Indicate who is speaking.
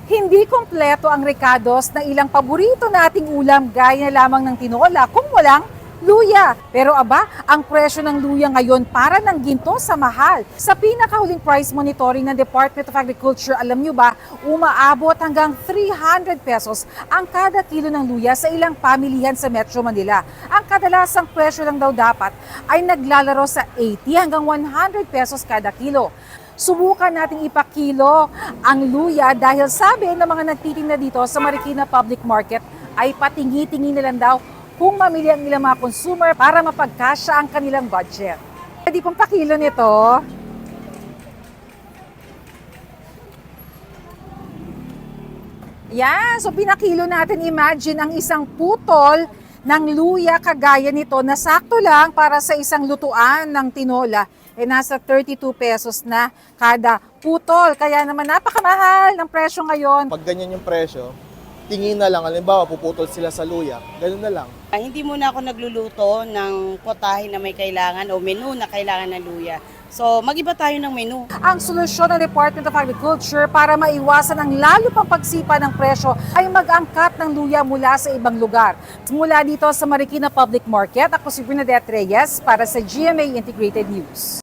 Speaker 1: Hindi kompleto ang recados na ilang paborito nating ulam gaya na lamang ng tinola kung walang luya. Pero aba, ang presyo ng luya ngayon para ng ginto sa mahal. Sa pinakahuling price monitoring ng Department of Agriculture, alam nyo ba, umaabot hanggang 300 pesos ang kada kilo ng luya sa ilang pamilihan sa Metro Manila. Ang kadalasang presyo lang daw dapat ay naglalaro sa 80 hanggang 100 pesos kada kilo. Subukan nating ipakilo ang luya dahil sabi ng mga nagtitinda dito sa Marikina Public Market ay patingi-tingi na lang daw kung mamili ang ilang mga consumer para mapagkasya ang kanilang budget. Pwede pong pakilo nito. Yan, so pinakilo natin, imagine ang isang putol ng luya kagaya nito na sakto lang para sa isang lutuan ng tinola. Nasa 32 pesos na kada putol. Kaya naman napakamahal ng presyo ngayon.
Speaker 2: Pag ganyan yung presyo, tingin na lang, halimbawa puputol sila sa luya, ganun na lang.
Speaker 3: Hindi muna ako nagluluto ng potahe na may kailangan o menu na kailangan ng luya. So, mag-iba tayo ng menu.
Speaker 1: Ang solusyon ng Department of Agriculture para maiwasan ang lalo pang pagsipa ng presyo ay mag-angkat ng luya mula sa ibang lugar. Mula dito sa Marikina Public Market, ako si Bernadette Reyes para sa GMA Integrated News.